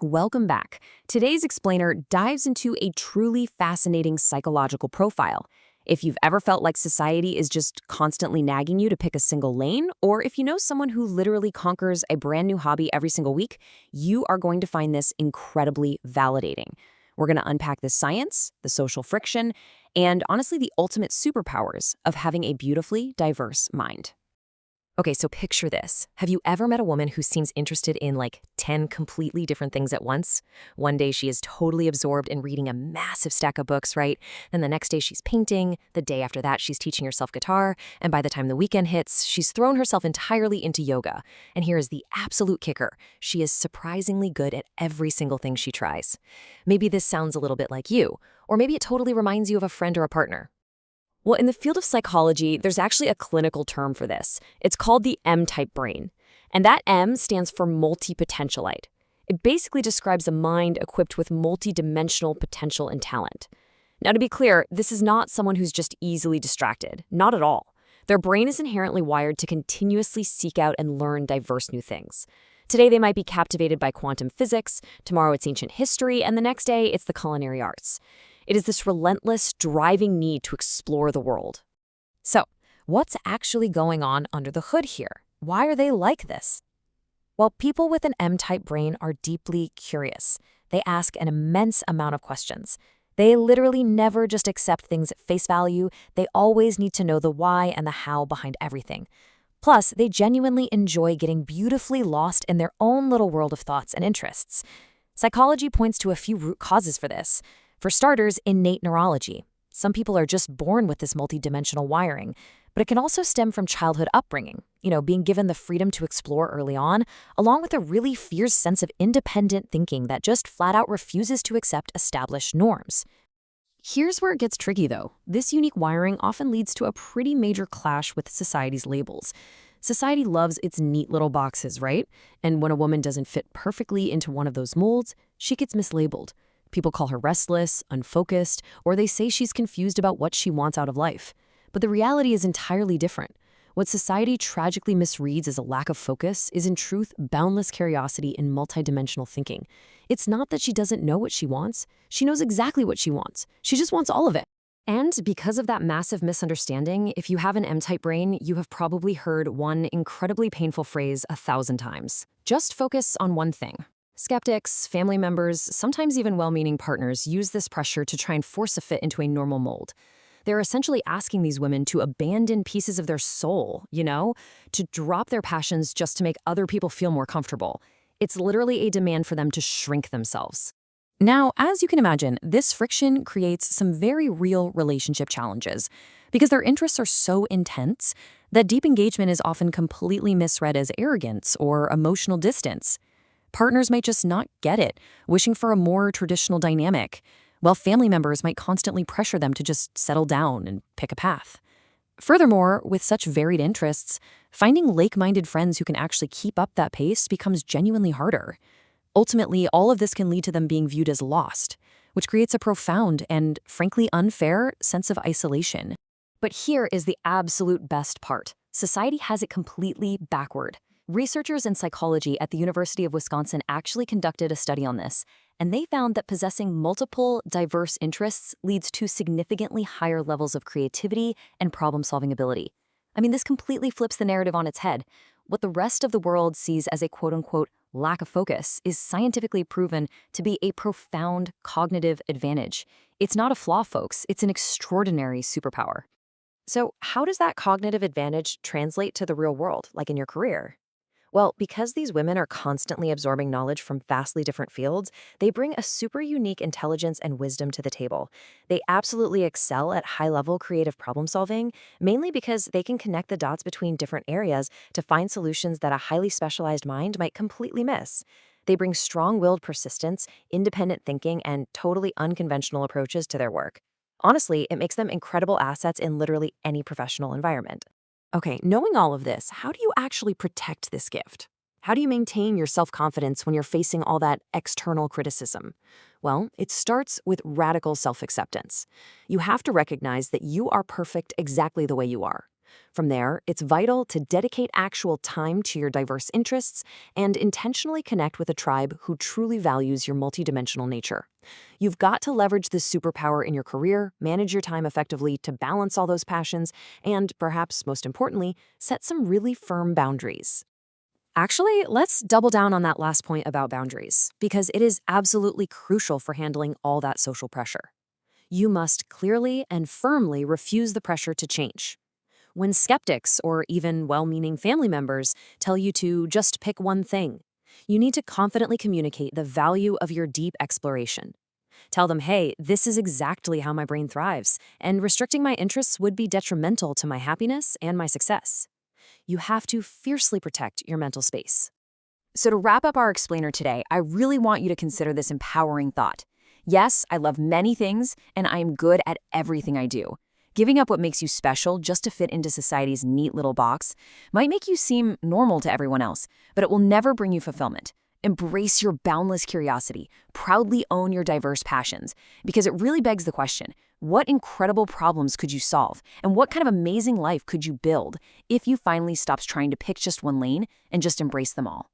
Welcome back. Today's explainer dives into a truly fascinating psychological profile. If you've ever felt like society is just constantly nagging you to pick a single lane, or if you know someone who literally conquers a brand new hobby every single week, you are going to find this incredibly validating. We're going to unpack the science, the social friction, and honestly, the ultimate superpowers of having a beautifully diverse mind. Okay, so picture this. Have you ever met a woman who seems interested in like 10 completely different things at once? One day she is totally absorbed in reading a massive stack of books, right? Then the next day she's painting, the day after that she's teaching herself guitar, and by the time the weekend hits, she's thrown herself entirely into yoga. And here is the absolute kicker. She is surprisingly good at every single thing she tries. Maybe this sounds a little bit like you, or maybe it totally reminds you of a friend or a partner. Well, in the field of psychology, there's actually a clinical term for this. It's called the M-type brain. And that M stands for multi-potentialite. It basically describes a mind equipped with multi-dimensional potential and talent. Now, to be clear, this is not someone who's just easily distracted. Not at all. Their brain is inherently wired to continuously seek out and learn diverse new things. Today, they might be captivated by quantum physics, tomorrow it's ancient history, and the next day it's the culinary arts. It is this relentless, driving need to explore the world. So, what's actually going on under the hood here? Why are they like this? Well, people with an M-type brain are deeply curious. They ask an immense amount of questions. They literally never just accept things at face value. They always need to know the why and the how behind everything. Plus, they genuinely enjoy getting beautifully lost in their own little world of thoughts and interests. Psychology points to a few root causes for this. For starters, innate neurology. Some people are just born with this multidimensional wiring, but it can also stem from childhood upbringing, being given the freedom to explore early on, along with a really fierce sense of independent thinking that just flat out refuses to accept established norms. Here's where it gets tricky, though. This unique wiring often leads to a pretty major clash with society's labels. Society loves its neat little boxes, right? And when a woman doesn't fit perfectly into one of those molds, she gets mislabeled. People call her restless, unfocused, or they say she's confused about what she wants out of life. But the reality is entirely different. What society tragically misreads as a lack of focus is in truth boundless curiosity and multidimensional thinking. It's not that she doesn't know what she wants. She knows exactly what she wants. She just wants all of it. And because of that massive misunderstanding, if you have an M-type brain, you have probably heard one incredibly painful phrase 1,000 times. Just focus on one thing. Skeptics, family members, sometimes even well-meaning partners use this pressure to try and force a fit into a normal mold. They're essentially asking these women to abandon pieces of their soul, to drop their passions just to make other people feel more comfortable. It's literally a demand for them to shrink themselves. Now, as you can imagine, this friction creates some very real relationship challenges. Because their interests are so intense that deep engagement is often completely misread as arrogance or emotional distance. Partners might just not get it, wishing for a more traditional dynamic, while family members might constantly pressure them to just settle down and pick a path. Furthermore, with such varied interests, finding like-minded friends who can actually keep up that pace becomes genuinely harder. Ultimately, all of this can lead to them being viewed as lost, which creates a profound and, frankly, unfair sense of isolation. But here is the absolute best part. Society has it completely backward. Researchers in psychology at the University of Wisconsin actually conducted a study on this, and they found that possessing multiple, diverse interests leads to significantly higher levels of creativity and problem-solving ability. I mean, this completely flips the narrative on its head. What the rest of the world sees as a quote-unquote lack of focus is scientifically proven to be a profound cognitive advantage. It's not a flaw, folks. It's an extraordinary superpower. So how does that cognitive advantage translate to the real world, like in your career? Well, because these women are constantly absorbing knowledge from vastly different fields, they bring a super unique intelligence and wisdom to the table. They absolutely excel at high-level creative problem solving, mainly because they can connect the dots between different areas to find solutions that a highly specialized mind might completely miss. They bring strong-willed persistence, independent thinking, and totally unconventional approaches to their work. Honestly, it makes them incredible assets in literally any professional environment. Okay, knowing all of this, how do you actually protect this gift? How do you maintain your self-confidence when you're facing all that external criticism? Well, it starts with radical self-acceptance. You have to recognize that you are perfect exactly the way you are. From there, it's vital to dedicate actual time to your diverse interests and intentionally connect with a tribe who truly values your multidimensional nature. You've got to leverage this superpower in your career, manage your time effectively to balance all those passions, and perhaps most importantly, set some really firm boundaries. Actually, let's double down on that last point about boundaries, because it is absolutely crucial for handling all that social pressure. You must clearly and firmly refuse the pressure to change. When skeptics or even well-meaning family members tell you to just pick one thing, you need to confidently communicate the value of your deep exploration. Tell them, hey, this is exactly how my brain thrives, and restricting my interests would be detrimental to my happiness and my success. You have to fiercely protect your mental space. So to wrap up our explainer today, I really want you to consider this empowering thought. Yes, I love many things, and I am good at everything I do. Giving up what makes you special just to fit into society's neat little box might make you seem normal to everyone else, but it will never bring you fulfillment. Embrace your boundless curiosity, proudly own your diverse passions, because it really begs the question, what incredible problems could you solve, and what kind of amazing life could you build if you finally stopped trying to pick just one lane and just embrace them all?